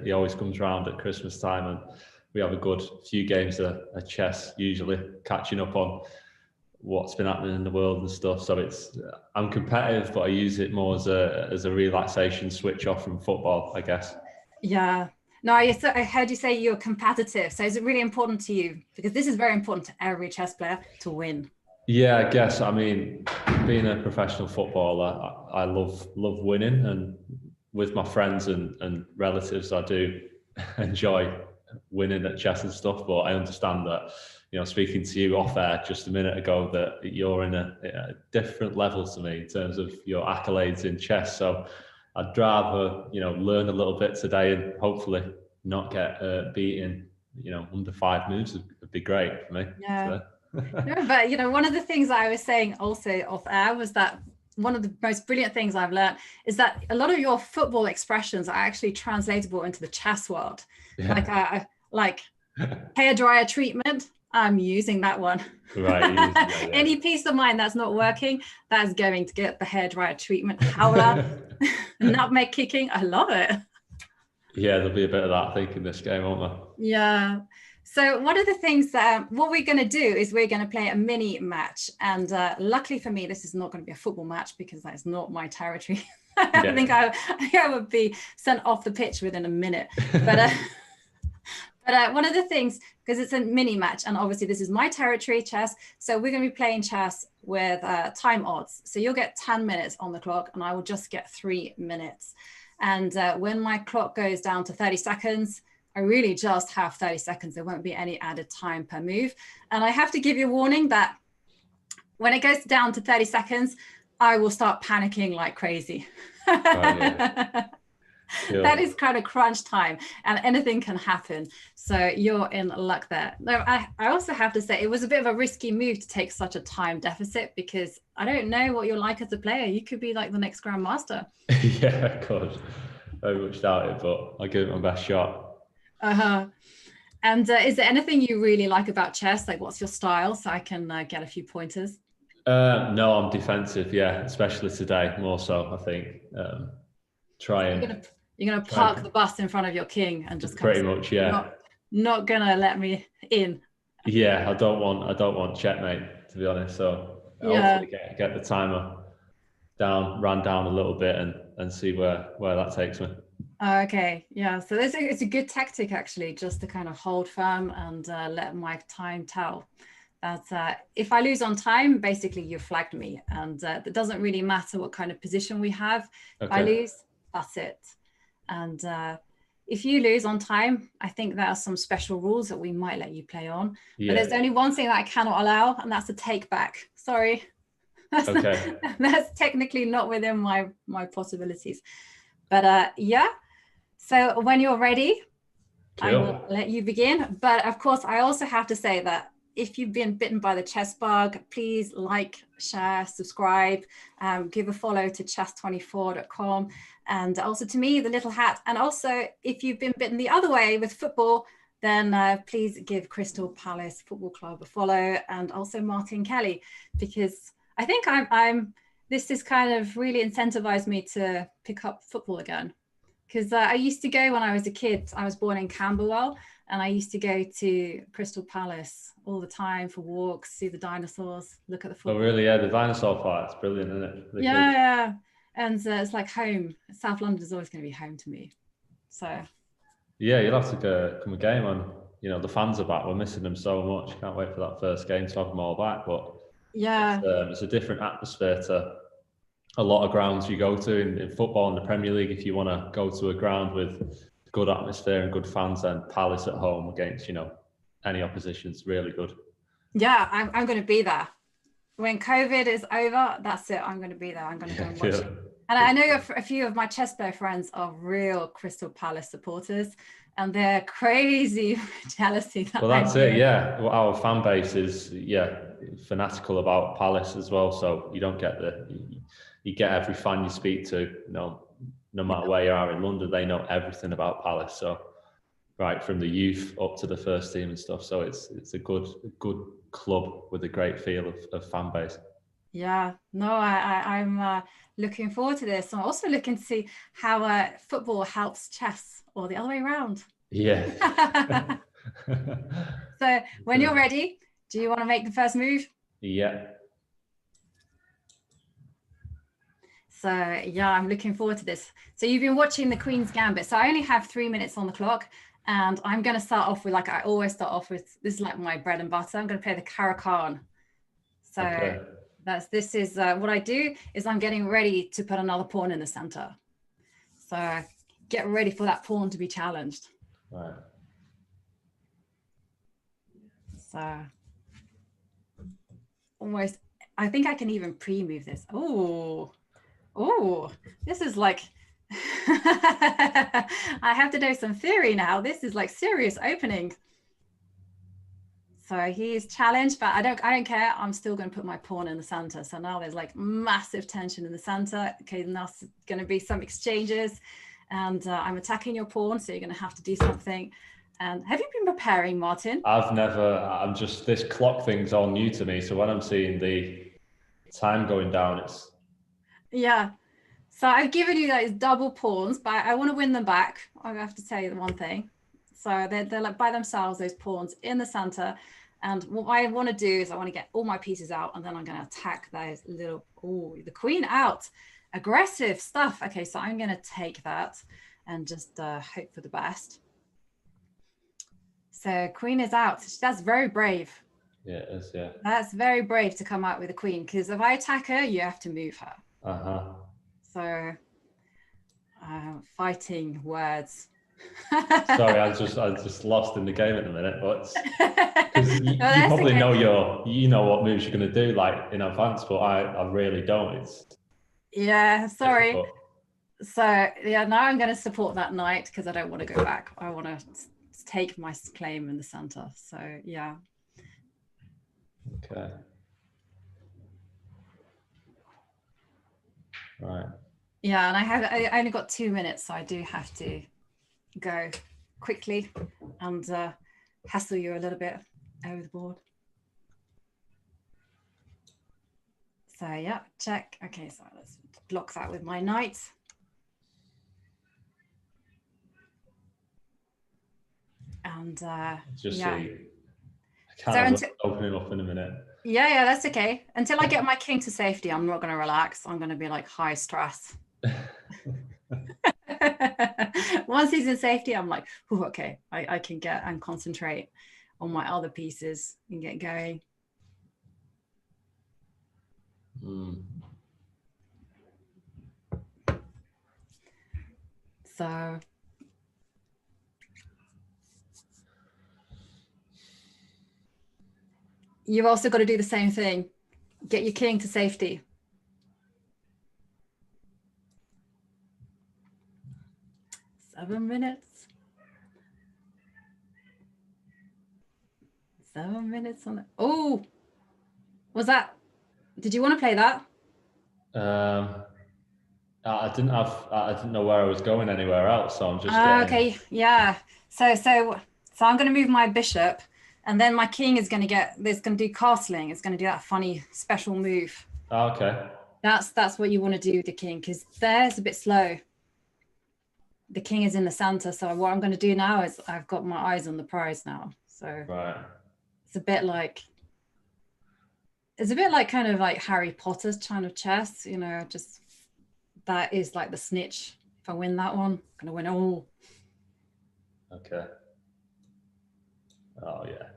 He always comes round at Christmas time, and we have a good few games of chess, usually catching up on what's been happening in the world and stuff. So I'm competitive, but I use it more as a relaxation switch off from football, I guess. Yeah. No, I heard you say you're competitive. So is it really important to you? Because this is very important to every chess player to win. Yeah, I guess. I mean, being a professional footballer, I love winning, and with my friends and relatives, I do enjoy winning at chess and stuff. But I understand that, speaking to you off air just a minute ago, that you're in a different level to me in terms of your accolades in chess. So I'd rather, learn a little bit today and hopefully not get beaten, under 5 moves would be great for me. Yeah. So. No, but one of the things I was saying also off air was that one of the most brilliant things I've learned is that a lot of your football expressions are actually translatable into the chess world. Yeah. Like hairdryer treatment, I'm using that one. Right. Any piece of mine that's not working, that's going to get the hairdryer treatment. Howler, nutmeg kicking, I love it. Yeah, there'll be a bit of that, I think, in this game, won't there? Yeah. So one of the things that what we're going to do is we're going to play a mini match. And luckily for me, this is not going to be a football match because that is not my territory. I think I would be sent off the pitch within a minute. But one of the things, because it's a mini match, and obviously this is my territory, chess. So we're going to be playing chess with time odds. So you'll get 10 minutes on the clock and I will just get 3 minutes. And when my clock goes down to 30 seconds, I really just have 30 seconds. There won't be any added time per move. And I have to give you a warning that when it goes down to 30 seconds, I will start panicking like crazy. That is kind of crunch time and anything can happen. So you're in luck there. No, I also have to say it was a bit of a risky move to take such a time deficit because I don't know what you're like as a player. You could be like the next grandmaster. Yeah, of course. Very much doubt it, but I'll give it my best shot. And is there anything you really like about chess? Like what's your style so I can get a few pointers? No, I'm defensive, yeah, especially today, more so, I think. You're gonna park the bus in front of your king and just pretty much, yeah. Not gonna let me in. Yeah, I don't want checkmate, to be honest. So hopefully get the timer ran down a little bit and see where that takes me. Okay, yeah. So it's a good tactic actually, just to kind of hold firm and let my time tell. That if I lose on time, basically you flagged me, and it doesn't really matter what kind of position we have. Okay. If I lose, that's it. And if you lose on time, I think there are some special rules that we might let you play on. Yeah. But there's only one thing that I cannot allow, and that's a take back. Sorry. That's technically not within my possibilities. But yeah, so when you're ready, cool. I will let you begin. But of course, I also have to say that if you've been bitten by the chess bug, please like, share, subscribe, give a follow to chess24.com, and also to me, the little hat. And also, if you've been bitten the other way with football, then please give Crystal Palace Football Club a follow, and also Martin Kelly, because I think this has kind of really incentivized me to pick up football again. Because I used to go when I was a kid. I was born in Camberwell, and I used to go to Crystal Palace all the time for walks, see the dinosaurs, look at the football. Oh, really? Yeah, the dinosaur part. It's brilliant, isn't it? Yeah. And it's like home. South London is always going to be home to me. So. Yeah, you'll have to come a game on. The fans are back. We're missing them so much. Can't wait for that first game to have them all back. But yeah, it's a different atmosphere to a lot of grounds you go to in football in the Premier League. If you want to go to a ground with good atmosphere and good fans, then Palace at home against any opposition is really good. Yeah, I'm going to be there when COVID is over. That's it. I'm going to be there. I'm going to go and watch it. And I know a few of my chess player friends are real Crystal Palace supporters, and they're crazy jealousy. Well, that's it. Yeah, well, our fan base is fanatical about Palace as well. So you don't get you get every fan you speak to. No matter where you are in London, they know everything about Palace. So right from the youth up to the first team and stuff. So it's a good club with a great feel of fan base. Yeah, no, I'm looking forward to this. I'm also looking to see how football helps chess, or the other way around. Yeah. So when you're ready, do you want to make the first move? Yeah. So yeah, I'm looking forward to this. So you've been watching the Queen's Gambit. So I only have 3 minutes on the clock, and I'm going to start off with, like I always start off with, this is like my bread and butter. I'm going to play the Caracan. So Okay. this is what I do is I'm getting ready to put another pawn in the center. So get ready for that pawn to be challenged. Right. So almost, I think I can even pre-move this. Oh, this is like, I have to do some theory now. This is like serious opening. So he's challenged, but I don't care. I'm still going to put my pawn in the center. So now there's like massive tension in the center. Okay, now it's going to be some exchanges, and I'm attacking your pawn. So you're going to have to do something. And have you been preparing, Martin? I'm just, this clock thing's all new to me. So when I'm seeing the time going down, it's. Yeah. So I've given you those double pawns, but I want to win them back. I have to tell you the one thing. So they're like by themselves, those pawns in the center. And what I want to do is I want to get all my pieces out, and then I'm going to attack those little, the queen out. Aggressive stuff. Okay, so I'm going to take that and just hope for the best. So queen is out. That's very brave. Yeah, it is, yeah. That's very brave to come out with a queen, because if I attack her, you have to move her. Uh-huh. So fighting words. Sorry, I just lost in the game at the minute, but you probably okay. know what moves you're going to do like in advance, but I really don't. It's sorry. difficult. So yeah, now I'm going to support that knight because I don't want to go back. I want to take my claim in the center. So yeah. Okay. Right. Yeah, and I only got 2 minutes, so I do have to go quickly and hassle you a little bit over the board. So yeah, check. Okay, so let's block that with my knight. And just yeah. see. I can't open it up in a minute. Yeah, that's okay. Until I get my king to safety, I'm not going to relax. I'm going to be like high stress. Once he's in safety, I'm like, okay, I can get and concentrate on my other pieces and get going. So you've also got to do the same thing. Get your king to safety. Seven minutes. 7 minutes on it. Oh, was that? Did you want to play that? I didn't know where I was going anywhere else, so I'm just getting... Okay, yeah. So I'm going to move my bishop, and then my king is going to get. There's going to do castling. It's going to do that funny special move. Oh, okay. That's what you want to do with the king, because there's a bit slow. The king is in the center, so what I'm going to do now is I've got my eyes on the prize now. So right. It's a bit like kind of like Harry Potter's kind of chess, you know, just that is like the snitch. If I win that one, I'm going to win all. Okay. Oh, yeah.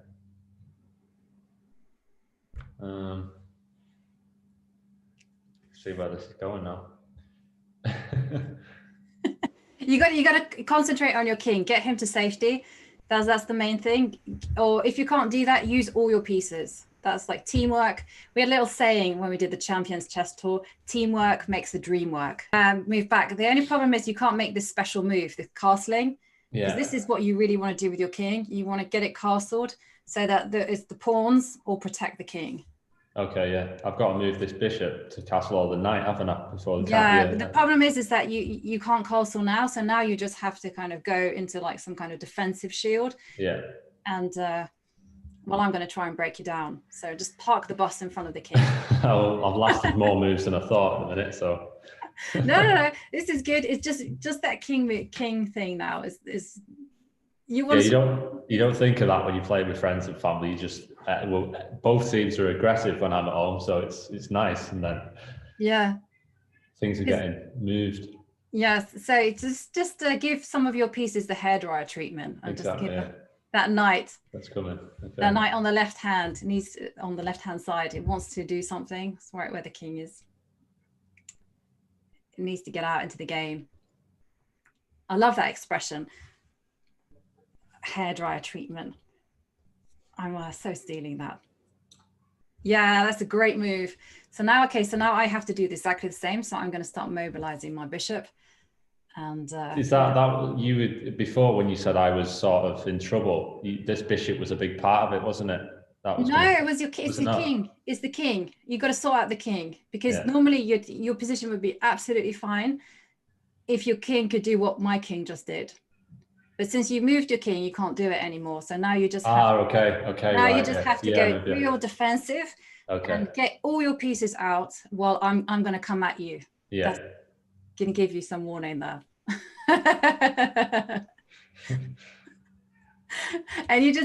See where this is going now. You got to concentrate on your king, get him to safety. That's the main thing. Or if you can't do that, use all your pieces. That's like teamwork. We had a little saying when we did the Champions Chess Tour: teamwork makes the dream work. Move back. The only problem is you can't make this special move, the castling. Because this is what you really want to do with your king. You want to get it castled so that it's the pawns or protect the king. Okay, yeah. I've got to move this bishop to castle all the knight, haven't I? Before the but the problem is that you can't castle now. So now you just have to kind of go into like some kind of defensive shield. Yeah. And Well, I'm going to try and break you down. So just park the bus in front of the king. I've lasted more moves than I thought in a minute, so. No. This is good. It's just that king thing now is you want you don't think of that when you play with friends and family. You just well, both teams are aggressive when I'm at home, so it's nice, and then things are getting moved. Yes, so just give some of your pieces the hairdryer treatment, and exactly, just give that knight. That's coming. Okay. That knight on the left hand needs on the left hand side. It wants to do something. It's right where the king is. It needs to get out into the game. I love that expression. Hairdryer treatment. I'm so stealing that. Yeah, that's a great move. So now, okay, so now I have to do exactly the same. So I'm going to start mobilizing my bishop. And is that you would, before when you said I was sort of in trouble, this bishop was a big part of it, wasn't it? That was it was it's the king. It's the king. You got to sort out the king, because normally your position would be absolutely fine if your king could do what my king just did. But since you moved your king, you can't do it anymore. So now you just have now you just have to go real defensive and get all your pieces out while I'm going to come at you. Yeah. That's going to give you some warning there. And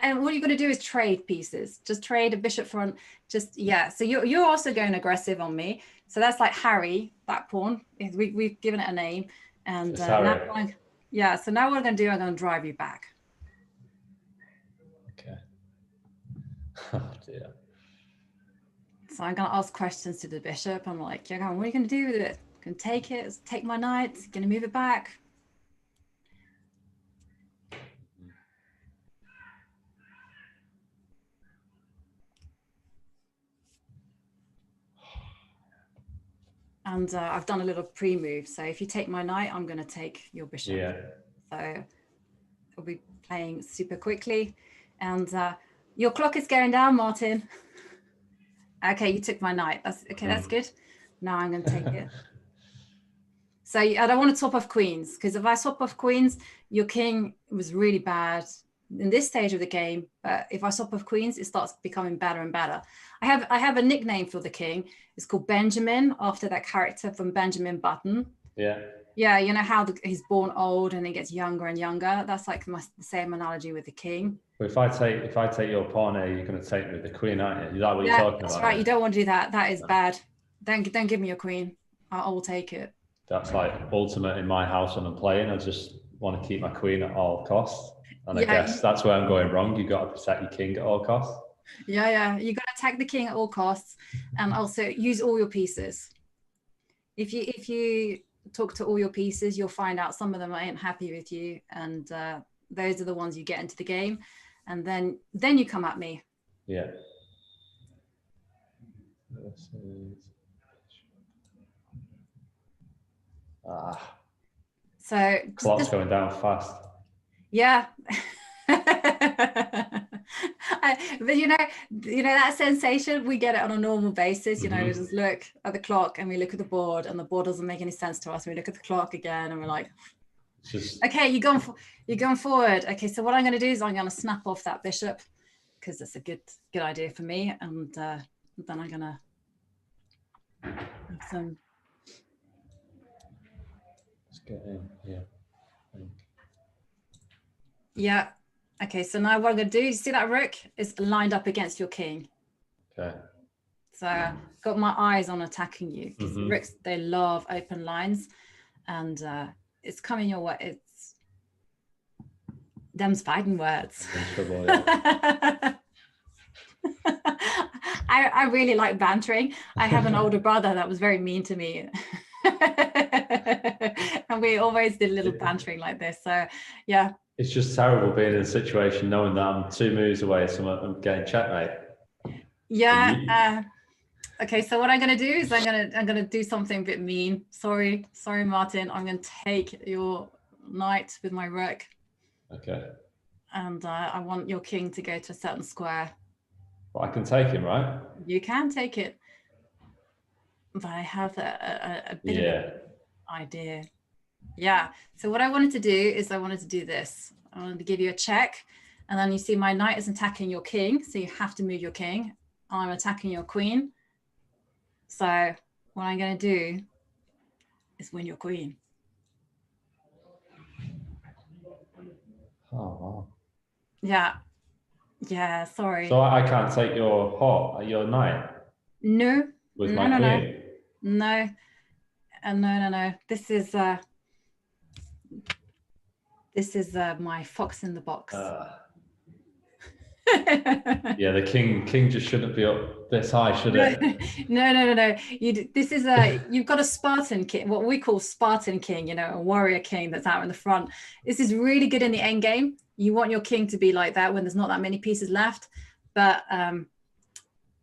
and what you're going to do is trade pieces. Just trade a bishop front. So you're also going aggressive on me. So that's like Harry, that pawn. We've given it a name. And so now what I'm going to do, I'm going to drive you back. Okay. Oh dear. So I'm going to ask questions to the bishop. I'm like, what are you going to do with it? Going to take it, take my knight, going to move it back. And I've done a little pre-move. So if you take my knight, I'm going to take your bishop. Yeah. So we'll be playing super quickly. And your clock is going down, Martin. Okay, you took my knight. That's good. Now I'm going to take it. So I don't want to top off queens, because if I swap off queens, your king was really bad in this stage of the game. But if I swap off queens, it starts becoming better and better. I have a nickname for the king. It's called Benjamin, after that character from Benjamin Button. Yeah. Yeah, you know how he's born old and he gets younger and younger. That's like the same analogy with the king. But if I take your pawn here, you're going to take me with the queen, aren't you? Is that what you're talking about? That's right. You don't want to do that. That is bad. Don't give me your queen. I will take it. That's like ultimate in my house when I'm playing. I just want to keep my queen at all costs. And I guess that's where I'm going wrong. You've got to protect your king at all costs. Yeah. You got to attack the king at all costs, and also use all your pieces. If you talk to all your pieces, you'll find out some of them ain't happy with you, and those are the ones you get into the game, and then you come at me. Yeah. So clock's going down fast. Yeah. But you know that sensation, we get it on a normal basis. We just look at the clock and we look at the board, and the board doesn't make any sense to us. We look at the clock again and we're like, okay, you're going forward. Okay, so what I'm going to do is I'm going to snap off that bishop, because that's a good idea for me, and then I'm going to have some. Let's get in here. Yeah. Okay, so now what I'm going to do, you see that rook is lined up against your king. Okay. So I've got my eyes on attacking you, because rooks, they love open lines, and it's coming your way. It's them's fighting words. Trouble, yeah. I really like bantering. I have an older brother that was very mean to me. And we always did a little bantering like this. So yeah. It's just terrible being in a situation knowing that I'm 2 moves away from getting checkmate. Yeah. Okay, so what I'm going to do is I'm going to do something a bit mean. Sorry, Martin. I'm going to take your knight with my rook. Okay. And I want your king to go to a certain square. Well, I can take him, right? You can take it. But I have a bit of an idea. Yeah. So what I wanted to do is I wanted to do this. I wanted to give you a check, And then you see my knight is attacking your king, so you have to move your king. I'm attacking your queen. So what I'm going to do is win your queen. Oh, wow. Yeah. Yeah, sorry. So I can't take your knight? No. With my queen? No. No. This is my fox in the box. Yeah, the king just shouldn't be up this high, should it? No. You've got a Spartan king, what we call Spartan king, you know, a warrior king that's out in the front. This is really good in the end game. You want your king to be like that when there's not that many pieces left, but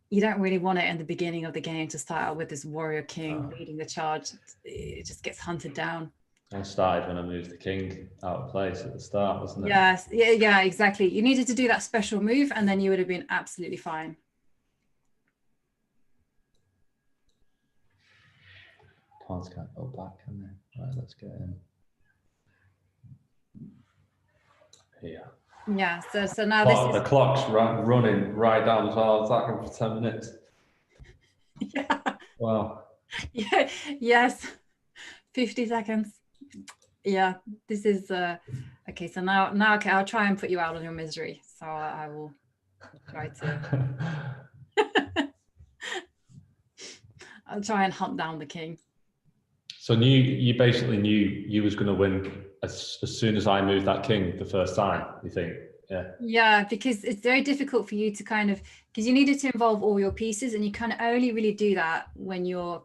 you don't really want it in the beginning of the game to start out with this warrior king leading the charge. It just gets hunted down. I started when I moved the king out of place at the start, wasn't it? Yes, yeah, exactly. You needed to do that special move and then you would have been absolutely fine. Pawns can't go back, can they? Right, let's get in. Here. Yeah, so now the clock's running right down as well. I was attacking for 10 minutes. Yeah. Wow. Yeah, yes. 50 seconds. Yeah, this is okay. So now okay, I'll try and put you out of your misery. So I will try to I'll try and hunt down the king. So you basically knew you was going to win as soon as I moved that king the first time, you think? Yeah, because it's very difficult for you to because you needed to involve all your pieces, and you can only really do that when your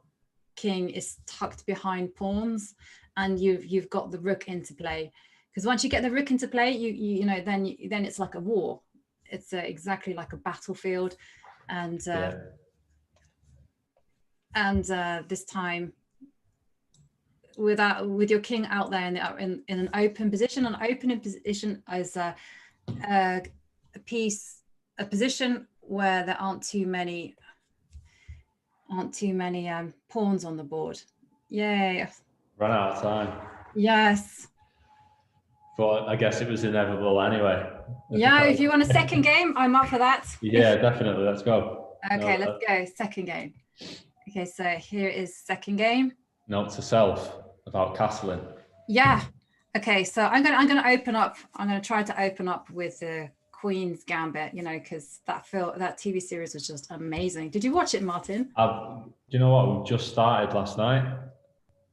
king is tucked behind pawns and you've got the rook into play. Because once you get the rook into play, you know then it's like a war. It's exactly like a battlefield, and this time with your king out there in an open position. An open position is a position where there aren't too many pawns on the board. Yay! Ran out of time. Yes. But I guess it was inevitable anyway. Yeah, if you want a second game, I'm up for that. Yeah, definitely. Let's go. Okay, let's go. Second game. Okay, so here is second game. Note to self about castling. Yeah. Okay, so I'm gonna open up. I'm gonna try to open up with the Queen's Gambit. You know, because that TV series was just amazing. Did you watch it, Martin? Do you know what? We just started last night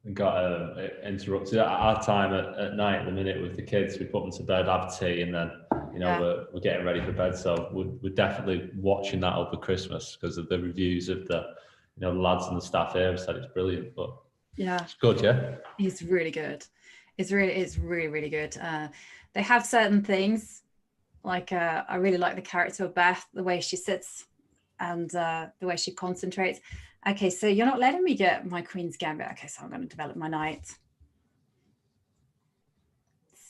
and got interrupted at our time at night. At the minute with the kids, we put them to bed, have tea, and then we're getting ready for bed. So we're definitely watching that over Christmas because of the reviews of the lads and the staff here have said it's brilliant. But yeah, it's good. Yeah, it's really good. It's really good. They have certain things like I really like the character of Beth, the way she sits and the way she concentrates. Okay, so you're not letting me get my Queen's Gambit. Okay, so I'm going to develop my knight.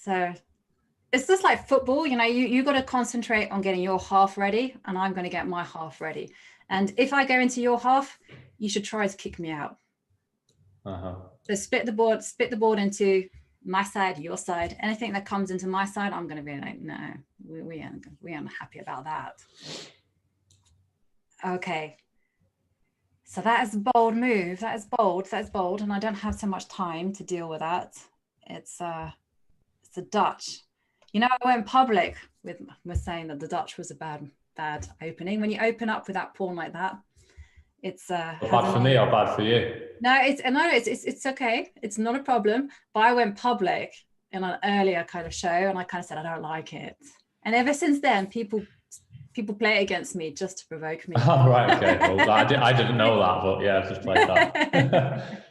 So it's just like football, you got to concentrate on getting your half ready, and I'm going to get my half ready. And if I go into your half, you should try to kick me out. So split the board into my side, your side. Anything that comes into my side, I'm going to be like, no, we aren't happy about that. Okay. So that is a bold move. That is bold, and I don't have so much time to deal with that. It's the Dutch. I went public with saying that the Dutch was a bad opening. When you open up with that pawn like that, it's bad for me or bad for you? No, it's okay. It's not a problem. But I went public in an earlier kind of show, and I kind of said I don't like it. And ever since then, people play it against me just to provoke me. Oh, right, okay. Well, I didn't know that, but yeah, I've just played that.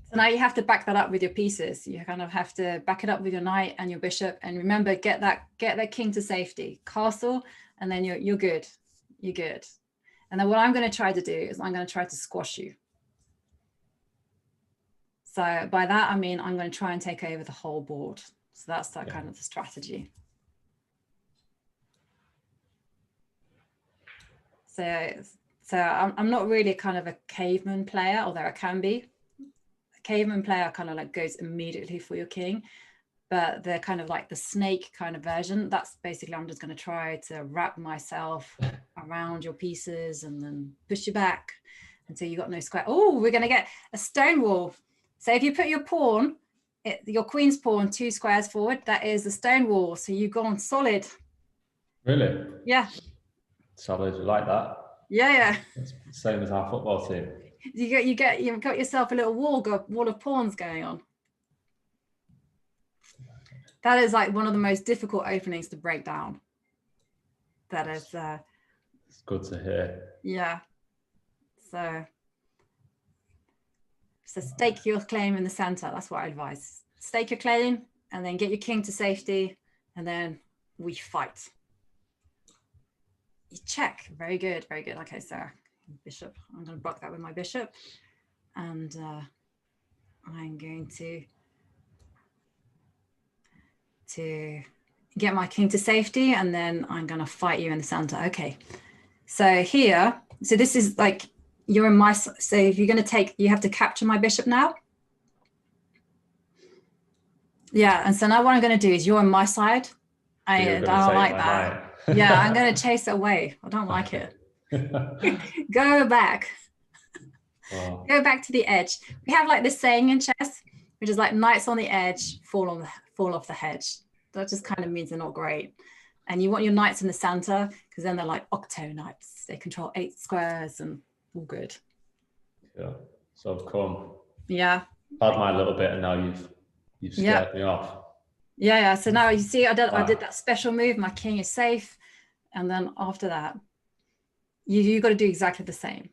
So now you have to back that up with your pieces. You kind of have to back it up with your knight and your bishop, and remember, get that king to safety, castle, and then you're good. You're good. And then what I'm going to try to do is I'm going to try to squash you. So by that I mean I'm going to try and take over the whole board. So that's kind of the strategy. So I'm not really kind of a caveman player, although I can be. A caveman player kind of like goes immediately for your king, but they're kind of like the snake kind of version. That's basically, I'm just going to try to wrap myself around your pieces and then push you back until you got no square. Oh, we're going to get a stone wall. So if you put your pawn, your queen's pawn 2 squares forward, that is the stone wall. So you've gone solid. Really? Yeah. Solid, like that. Yeah. It's the same as our football team. You've got yourself a little wall of pawns going on. That is like one of the most difficult openings to break down. That is. It's good to hear. Yeah. So stake your claim in the center. That's what I advise. Stake your claim and then get your king to safety, and then we fight. You check. Very good. Very good. Okay, so bishop. I'm going to block that with my bishop, and I'm going to get my king to safety, and then I'm going to fight you in the center. Okay. So here, so this is like, you're in my, so if you're going to take, you have to capture my bishop now. Yeah. And so now what I'm going to do is, you're on my side. I don't like that. Yeah. I'm going to chase it away. I don't like it. Go back. Oh. Go back to the edge. We have like this saying in chess, which is like, knights on the edge fall off the hedge. That just kind of means they're not great. And you want your knights in the center, because then they're like octo knights. They control 8 squares and all good. Yeah. So I've come. Yeah. Had my little bit, and now you've scared me off. Yeah. So now you see, I did that special move. My king is safe, and then after that, you got to do exactly the same.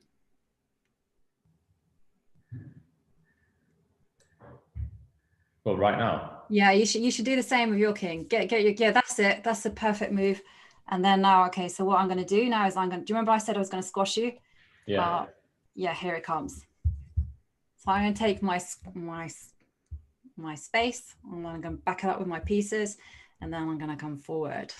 Well, right now. Yeah, you should do the same with your king. Get your, yeah, that's it. That's the perfect move. And then now, okay, so what I'm going to do now is do you remember I said I was going to squash you? Yeah. Yeah, here it comes. So I'm going to take my space, and then I'm going to back it up with my pieces, and then I'm going to come forward.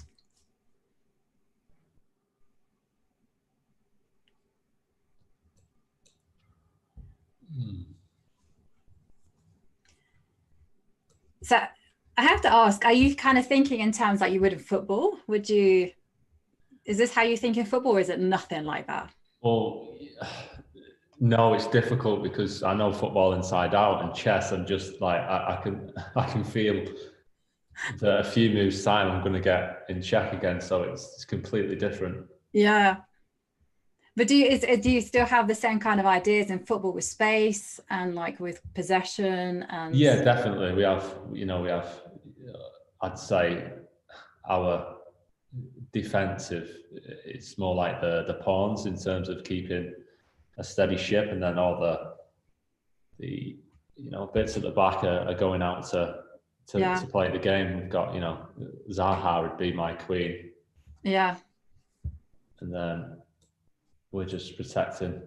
So I have to ask, are you kind of thinking in terms like you would in football? Is this how you think in football, or is it nothing like that? Well, no, it's difficult because I know football inside out, and chess, I'm just like, I can feel that a few moves time I'm going to get in check again. So it's completely different. Yeah. But do you still have the same kind of ideas in football with space and like with possession? And yeah, definitely. We have, I'd say our defensive, it's more like the pawns in terms of keeping a steady ship, and then all the bits at the back are going out to play the game. We've got, Zaha would be my queen. Yeah. And then we're just protecting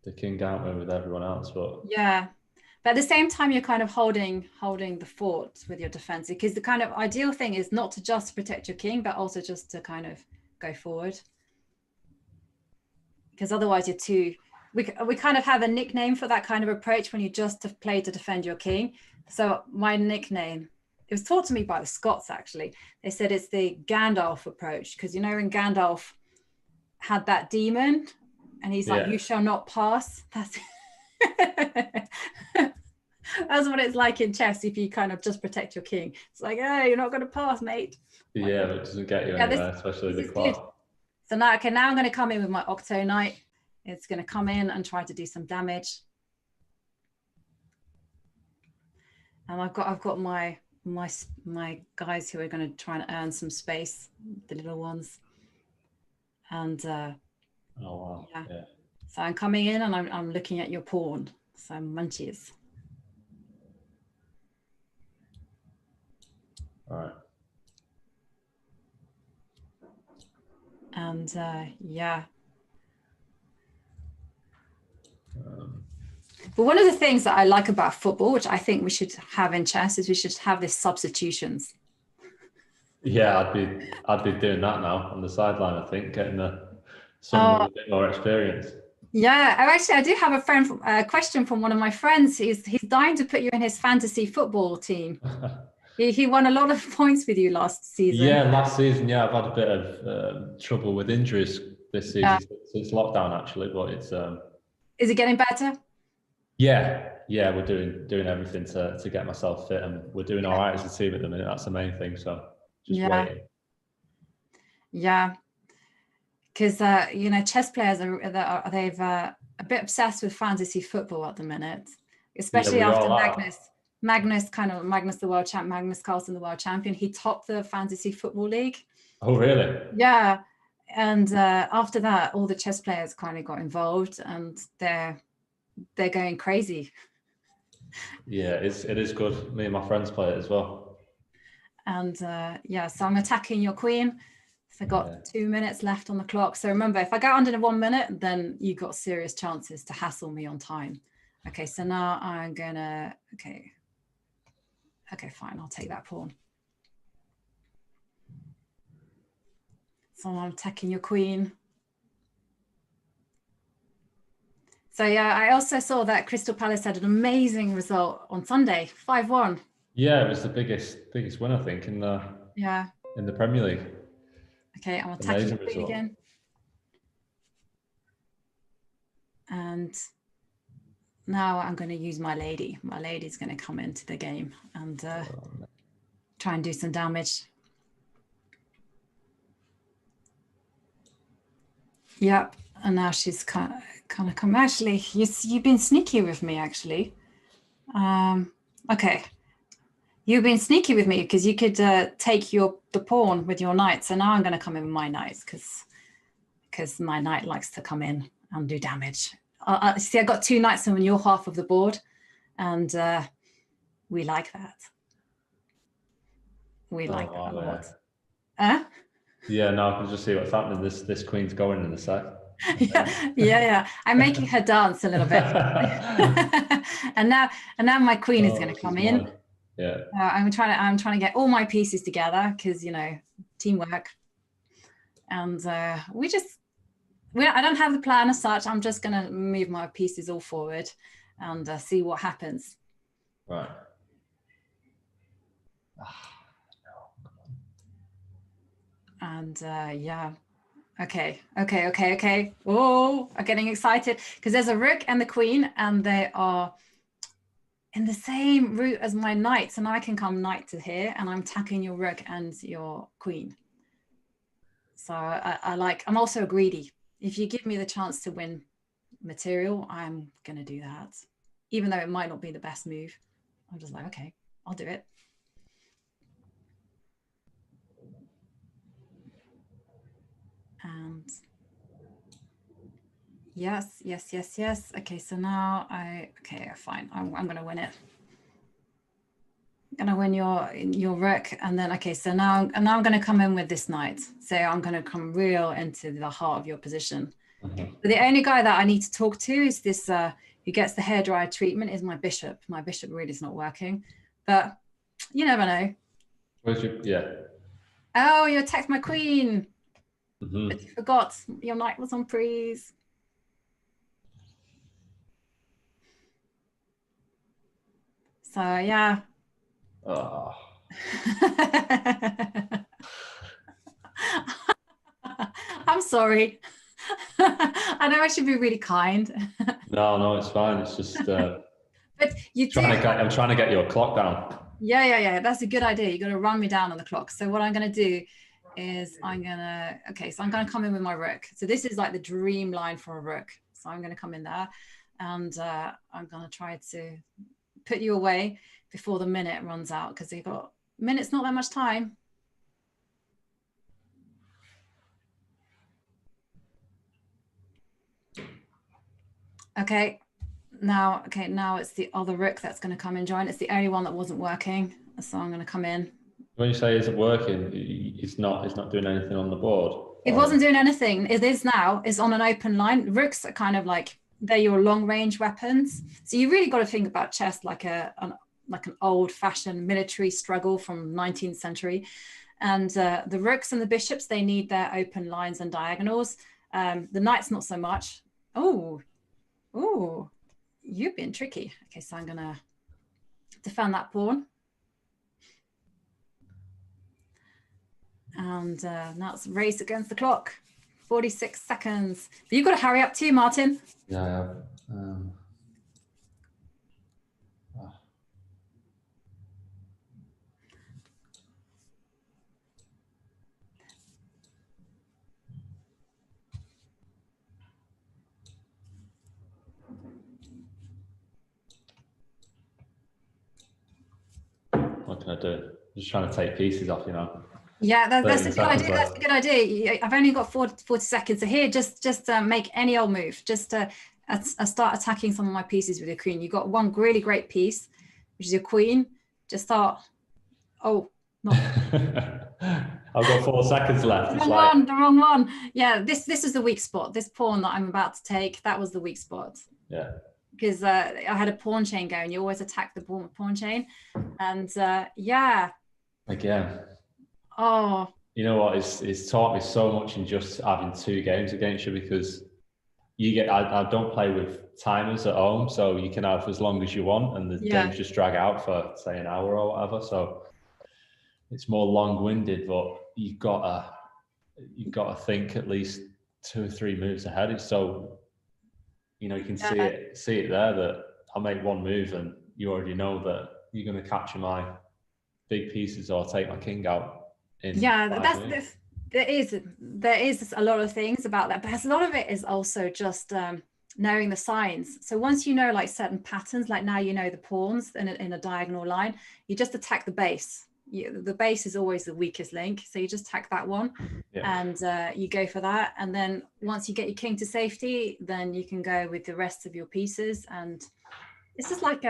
the king, aren't we, with everyone else? But yeah, but at the same time, you're kind of holding the fort with your defense, because the kind of ideal thing is not to just protect your king, but also just to kind of go forward. Because otherwise, we kind of have a nickname for that kind of approach when you just play to defend your king. So my nickname, it was taught to me by the Scots, actually. They said it's the Gandalf approach, because when Gandalf had that demon, and he's like, you shall not pass. That's that's what it's like in chess if you kind of just protect your king. It's like, oh, you're not going to pass, mate. Yeah, but it doesn't get you anywhere, especially the clock. So now, okay, now I'm going to come in with my octo knight. It's going to come in and try to do some damage. And I've got my guys who are going to try and earn some space, the little ones. And oh wow, yeah. So I'm coming in and I'm looking at your pawn. So munchies. All right. And yeah. But one of the things that I like about football, which I think we should have in chess, is we should have this substitutions. Yeah, I'd be doing that now on the sideline. I think getting someone with a bit more experience. Yeah, I do have a question from one of my friends. He's dying to put you in his fantasy football team. He won a lot of points with you last season. Yeah, last season, yeah, I've had a bit of trouble with injuries this season since lockdown, actually. But it's is it getting better? yeah, we're doing everything to get myself fit, and we're doing all right as a team at the minute. That's the main thing. So just waiting. Yeah, because you know, chess players they've a bit obsessed with fantasy football at the minute, especially after Magnus the world champ, Magnus Carlsen the world champion. He topped the fantasy football league. Oh really? Yeah, and after that, all the chess players kind of got involved, and they're going crazy. Yeah, it is good. Me and my friends play it as well. And yeah, so I'm attacking your queen. So I got 2 minutes left on the clock. So remember, if I go under 1 minute, then you got serious chances to hassle me on time. Okay, so now I'm gonna, okay, fine, I'll take that pawn. So I'm attacking your queen. So yeah, I also saw that Crystal Palace had an amazing result on Sunday, 5-1. Yeah, it was the biggest win, I think, in the Premier League. Okay, I'm attacking the queen again. And now I'm going to use my lady. My lady's going to come into the game and try and do some damage. Yep, and now she's kind of come. Actually, you've been sneaky with me, actually. Okay. You've been sneaky with me because you could take the pawn with your knight. So now I'm going to come in with my knight because my knight likes to come in and do damage. See, I got 2 knights on your half of the board, and we like that. We like that a lot. Yeah, no, I can just see what's happening. This queen's going in a sec. yeah. I'm making her dance a little bit. and now my queen is going to come in. Yeah. I'm trying to get all my pieces together because, you know, teamwork. And I don't have the plan as such. I'm just going to move my pieces all forward and see what happens. Right. And yeah. Okay. Oh, I'm getting excited because there's a rook and the queen, and they are in the same route as my knights, and I can come knight to here, and I'm attacking your rook and your queen. So I'm also greedy. If you give me the chance to win material, I'm going to do that. Even though it might not be the best move. I'm just like, okay, I'll do it. And yes. Okay, so now fine. I'm going to win it. I'm going to win your rook, and then so now I'm going to come in with this knight. So I'm going to come real into the heart of your position. But the only guy that I need to talk to is this who gets the hairdryer treatment is my bishop. My bishop really is not working, but you never know. Oh, you attacked my queen. But you forgot your knight was on prise. So yeah. Oh. I'm sorry. I know I should be really kind. No, it's fine. It's just but I'm trying to get your clock down. Yeah. That's a good idea. You're gonna run me down on the clock. So what I'm gonna do is I'm gonna come in with my rook. So this is like the dream line for a rook. So I'm gonna come in there, and I'm gonna try to put you away before the minute runs out, because you've got minutes, not that much time. Now it's the other rook that's going to come and join. It's the only one that wasn't working, so I'm going to come in. When you say isn't working, it's not doing anything on the board. It wasn't doing anything. It is now. It's on an open line. Rooks are kind of like, they're your long range weapons. So you really got to think about chess like an old fashioned military struggle from 19th century. And the rooks and the bishops, they need their open lines and diagonals. The knights, not so much. Oh, you've been tricky. Okay, so I'm gonna defend that pawn. And now it's race against the clock. 46 seconds. But you've got to hurry up too, Martin. Yeah, I have. What can I do? Just trying to take pieces off, you know. Yeah, that's a good idea. That's a good idea. I've only got 40 seconds. So here, just make any old move. Just start attacking some of my pieces with your queen. You've got one really great piece, which is your queen. Just start. Oh, no. I've got 4 seconds left. The wrong one. Yeah, this is the weak spot. This pawn that I'm about to take, that was the weak spot. Yeah. Because I had a pawn chain going. You always attack the pawn chain. And yeah. Again. Oh. You know what? It's taught me so much in just having 2 games against you, because I don't play with timers at home, so you can have as long as you want, and the games just drag out for, say, an hour or whatever. So it's more long-winded, but you've got to think at least 2 or 3 moves ahead. It's so, you know, you can see it there that I'll make one move and you already know that you're going to capture my big pieces or take my king out. There is a lot of things about that, but a lot of it is also just knowing the signs. So once you know like certain patterns, like now you know the pawns in a diagonal line, you just attack the base. The base is always the weakest link, so you just attack that one, and you go for that. And then once you get your king to safety, then you can go with the rest of your pieces. And it's just like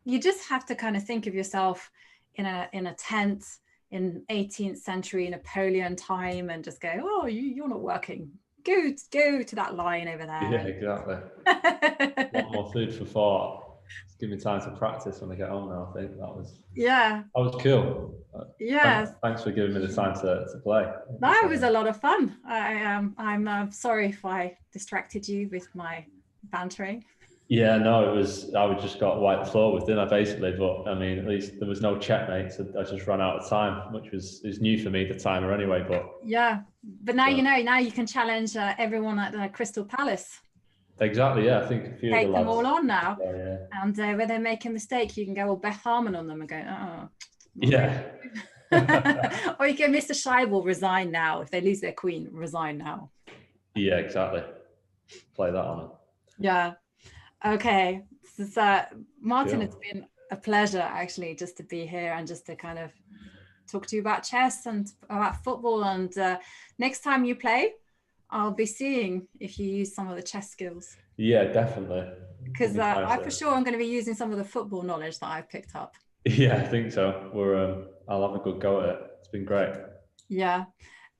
you just have to kind of think of yourself in a tent in 18th century Napoleon time, and just go, oh, you're not working. Go to that line over there. Yeah, exactly. One more food for thought. Just give me time to practice when I get home now. I think that was cool. Yeah. Thanks for giving me the time to play. That was a lot of fun. I'm sorry if I distracted you with my bantering. Yeah, no, I just got wiped the floor with dinner basically, but I mean, at least there was no checkmate, so I just ran out of time, which is new for me, the timer anyway. But yeah, but now you know. Now you can challenge everyone at Crystal Palace. Exactly. Yeah, I think a few take of the them lads, all on now, yeah. And when they make a mistake, you can go all Beth Harmon on them and go, oh. Yeah. Or you can Mr. Scheibel resign now if they lose their queen. Resign now. Yeah, exactly. Play that on it. Yeah. Okay, so Martin, It's been a pleasure actually just to be here and just to kind of talk to you about chess and about football. And next time you play, I'll be seeing if you use some of the chess skills. Yeah, definitely. Because I for sure I'm going to be using some of the football knowledge that I've picked up. Yeah, I think so. I'll have a good go at it. It's been great. Yeah.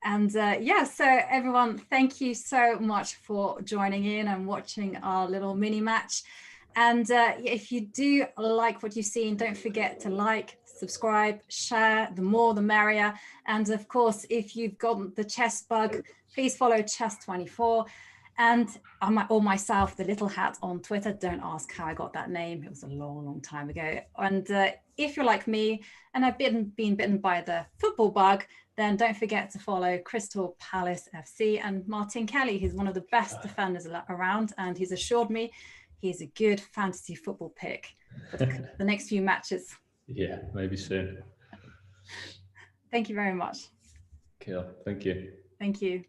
And so everyone, thank you so much for joining in and watching our little mini match. And if you do like what you've seen, don't forget to like, subscribe, share. The more, the merrier. And of course, if you've got the chess bug, please follow Chess24 and or myself, the Little Hat, on Twitter. Don't ask how I got that name. It was a long, long time ago. And if you're like me and I've been bitten by the football bug, then don't forget to follow Crystal Palace FC and Martin Kelly. He's one of the best defenders around, and he's assured me he's a good fantasy football pick for the next few matches. Yeah, maybe soon. Thank you very much. Cool. Thank you. Thank you.